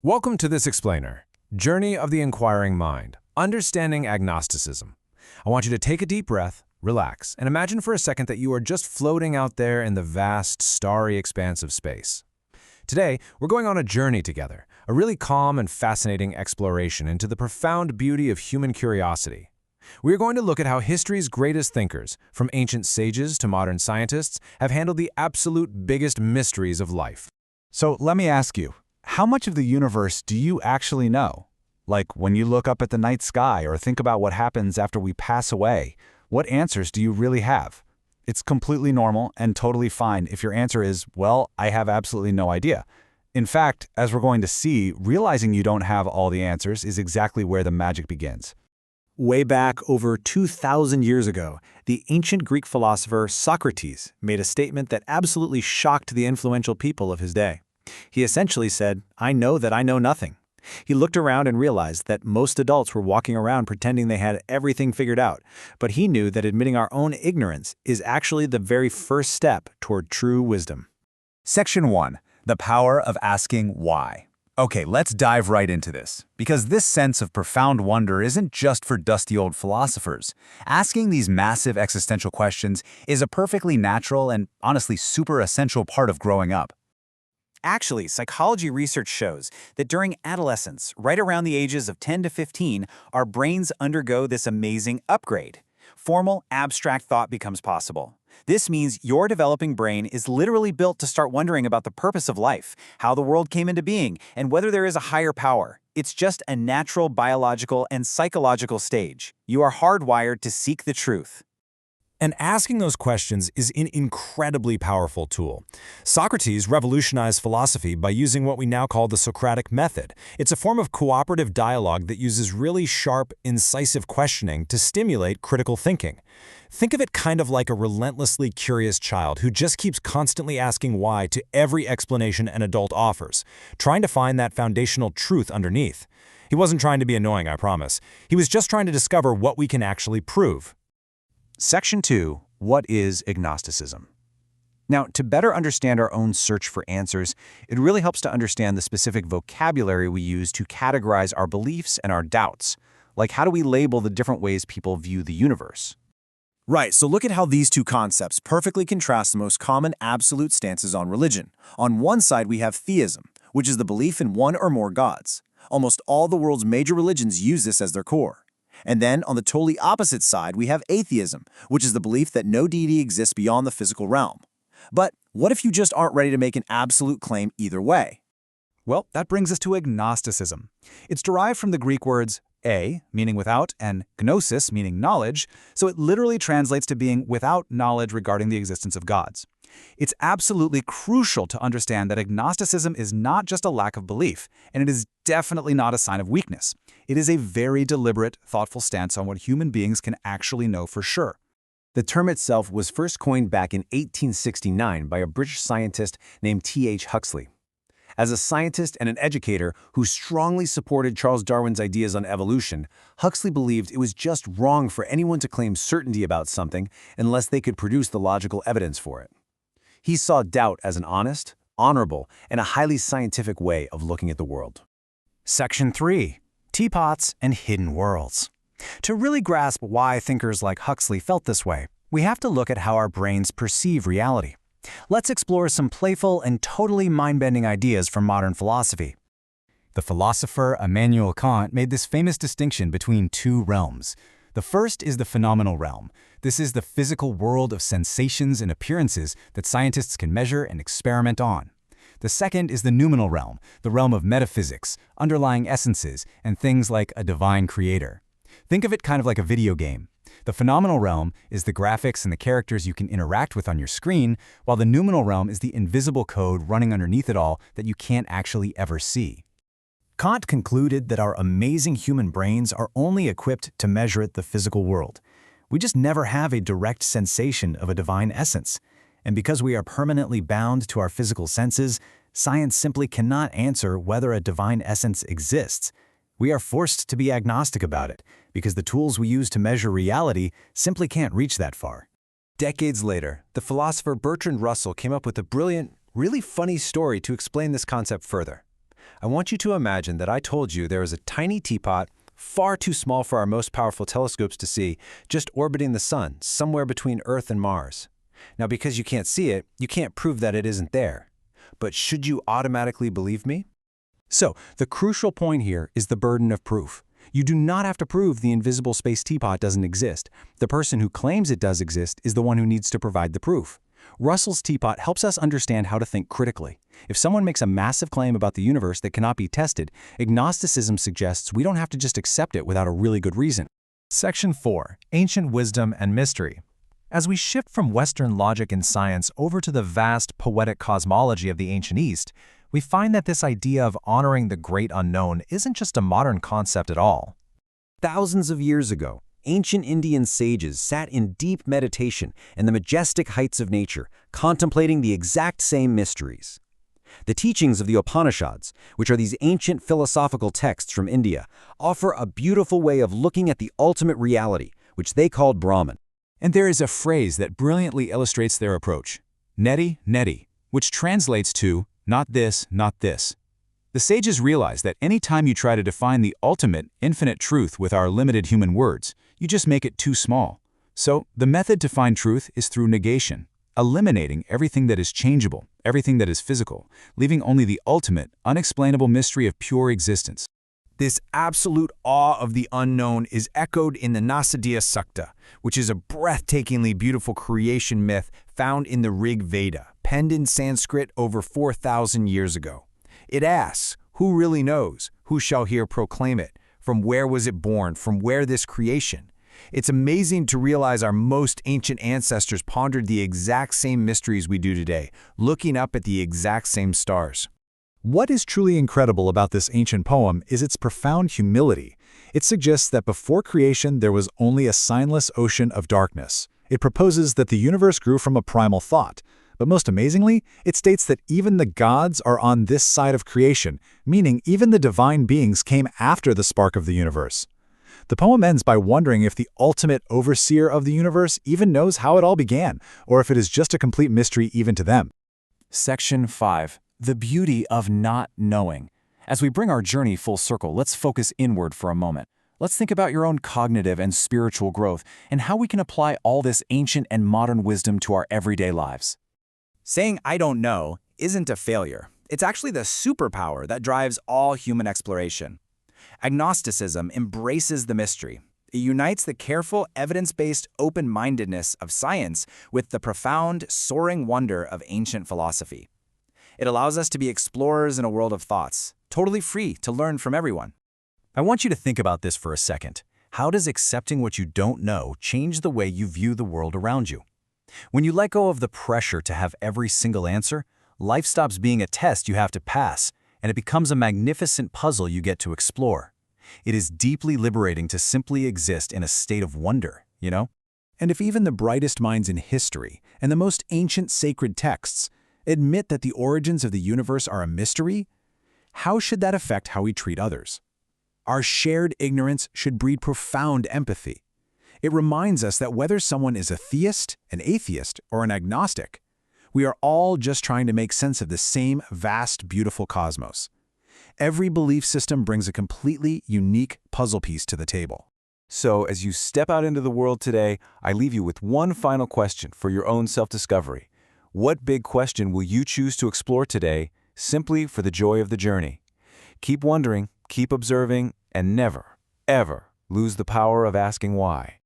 Welcome to this explainer, Journey of the Inquiring Mind, Understanding Agnosticism. I want you to take a deep breath, relax, and imagine for a second that you are just floating out there in the vast, starry expanse of space. Today, we're going on a journey together, a really calm and fascinating exploration into the profound beauty of human curiosity. We are going to look at how history's greatest thinkers, from ancient sages to modern scientists, have handled the absolute biggest mysteries of life. So let me ask you, how much of the universe do you actually know? Like when you look up at the night sky or think about what happens after we pass away, what answers do you really have? It's completely normal and totally fine if your answer is, well, I have absolutely no idea. In fact, as we're going to see, realizing you don't have all the answers is exactly where the magic begins. Way back over 2,000 years ago, the ancient Greek philosopher Socrates made a statement that absolutely shocked the influential people of his day. He essentially said, "I know that I know nothing." He looked around and realized that most adults were walking around pretending they had everything figured out, but he knew that admitting our own ignorance is actually the very first step toward true wisdom. Section 1. The power of asking why. Okay, let's dive right into this, because this sense of profound wonder isn't just for dusty old philosophers. Asking these massive existential questions is a perfectly natural and honestly super essential part of growing up. Actually, psychology research shows that during adolescence, right around the ages of 10 to 15, our brains undergo this amazing upgrade. Formal, abstract thought becomes possible. This means your developing brain is literally built to start wondering about the purpose of life, how the world came into being, and whether there is a higher power. It's just a natural biological and psychological stage. You are hardwired to seek the truth. And asking those questions is an incredibly powerful tool. Socrates revolutionized philosophy by using what we now call the Socratic method. It's a form of cooperative dialogue that uses really sharp, incisive questioning to stimulate critical thinking. Think of it kind of like a relentlessly curious child who just keeps constantly asking why to every explanation an adult offers, trying to find that foundational truth underneath. He wasn't trying to be annoying, I promise. He was just trying to discover what we can actually prove. Section 2. What is Agnosticism? Now, to better understand our own search for answers, it really helps to understand the specific vocabulary we use to categorize our beliefs and our doubts. Like, how do we label the different ways people view the universe? Right, so look at how these two concepts perfectly contrast the most common absolute stances on religion. On one side, we have theism, which is the belief in one or more gods. Almost all the world's major religions use this as their core. And then, on the totally opposite side, we have atheism, which is the belief that no deity exists beyond the physical realm. But what if you just aren't ready to make an absolute claim either way? Well, that brings us to agnosticism. It's derived from the Greek words a, meaning without, and gnosis, meaning knowledge, so it literally translates to being without knowledge regarding the existence of gods. It's absolutely crucial to understand that agnosticism is not just a lack of belief, and it is definitely not a sign of weakness. It is a very deliberate, thoughtful stance on what human beings can actually know for sure. The term itself was first coined back in 1869 by a British scientist named T.H. Huxley. As a scientist and an educator who strongly supported Charles Darwin's ideas on evolution, Huxley believed it was just wrong for anyone to claim certainty about something unless they could produce the logical evidence for it. He saw doubt as an honest, honorable, and a highly scientific way of looking at the world. Section 3. Teapots and Hidden Worlds. To really grasp why thinkers like Huxley felt this way, we have to look at how our brains perceive reality. Let's explore some playful and totally mind-bending ideas from modern philosophy. The philosopher Immanuel Kant made this famous distinction between two realms. The first is the phenomenal realm. This is the physical world of sensations and appearances that scientists can measure and experiment on. The second is the noumenal realm, the realm of metaphysics, underlying essences, and things like a divine creator. Think of it kind of like a video game. The phenomenal realm is the graphics and the characters you can interact with on your screen, while the noumenal realm is the invisible code running underneath it all that you can't actually ever see. Kant concluded that our amazing human brains are only equipped to measure the physical world. We just never have a direct sensation of a divine essence. And because we are permanently bound to our physical senses, science simply cannot answer whether a divine essence exists. We are forced to be agnostic about it, because the tools we use to measure reality simply can't reach that far. Decades later, the philosopher Bertrand Russell came up with a brilliant, really funny story to explain this concept further. I want you to imagine that I told you there is a tiny teapot, far too small for our most powerful telescopes to see, just orbiting the sun, somewhere between Earth and Mars. Now, because you can't see it, you can't prove that it isn't there. But should you automatically believe me? So, the crucial point here is the burden of proof. You do not have to prove the invisible space teapot doesn't exist. The person who claims it does exist is the one who needs to provide the proof. Russell's teapot helps us understand how to think critically. If someone makes a massive claim about the universe that cannot be tested, agnosticism suggests we don't have to just accept it without a really good reason. Section 4. Ancient Wisdom and Mystery. As we shift from Western logic and science over to the vast, poetic cosmology of the ancient East, we find that this idea of honoring the great unknown isn't just a modern concept at all. Thousands of years ago, ancient Indian sages sat in deep meditation in the majestic heights of nature, contemplating the exact same mysteries. The teachings of the Upanishads, which are these ancient philosophical texts from India, offer a beautiful way of looking at the ultimate reality, which they called Brahman. And there is a phrase that brilliantly illustrates their approach, neti, neti, which translates to, not this, not this. The sages realize that any time you try to define the ultimate, infinite truth with our limited human words, you just make it too small. So, the method to find truth is through negation, eliminating everything that is changeable, everything that is physical, leaving only the ultimate, unexplainable mystery of pure existence. This absolute awe of the unknown is echoed in the Nasadiya Sukta, which is a breathtakingly beautiful creation myth found in the Rig Veda, penned in Sanskrit over 4,000 years ago. It asks, who really knows? Who shall here proclaim it? From where was it born? From where this creation? It's amazing to realize our most ancient ancestors pondered the exact same mysteries we do today, looking up at the exact same stars. What is truly incredible about this ancient poem is its profound humility. It suggests that before creation there was only a signless ocean of darkness. It proposes that the universe grew from a primal thought. But most amazingly, it states that even the gods are on this side of creation, meaning even the divine beings came after the spark of the universe. The poem ends by wondering if the ultimate overseer of the universe even knows how it all began, or if it is just a complete mystery even to them. Section 5. The beauty of not knowing. As we bring our journey full circle, let's focus inward for a moment. Let's think about your own cognitive and spiritual growth and how we can apply all this ancient and modern wisdom to our everyday lives. Saying "I don't know" isn't a failure. It's actually the superpower that drives all human exploration. Agnosticism embraces the mystery. It unites the careful, evidence-based open-mindedness of science with the profound, soaring wonder of ancient philosophy. It allows us to be explorers in a world of thoughts, totally free to learn from everyone. I want you to think about this for a second. How does accepting what you don't know change the way you view the world around you? When you let go of the pressure to have every single answer, life stops being a test you have to pass, and it becomes a magnificent puzzle you get to explore. It is deeply liberating to simply exist in a state of wonder, you know? And if even the brightest minds in history and the most ancient sacred texts admit that the origins of the universe are a mystery, how should that affect how we treat others? Our shared ignorance should breed profound empathy. It reminds us that whether someone is a theist, an atheist, or an agnostic, we are all just trying to make sense of the same vast, beautiful cosmos. Every belief system brings a completely unique puzzle piece to the table. So, as you step out into the world today, I leave you with one final question for your own self-discovery. What big question will you choose to explore today, simply for the joy of the journey? Keep wondering, keep observing, and never, ever lose the power of asking why.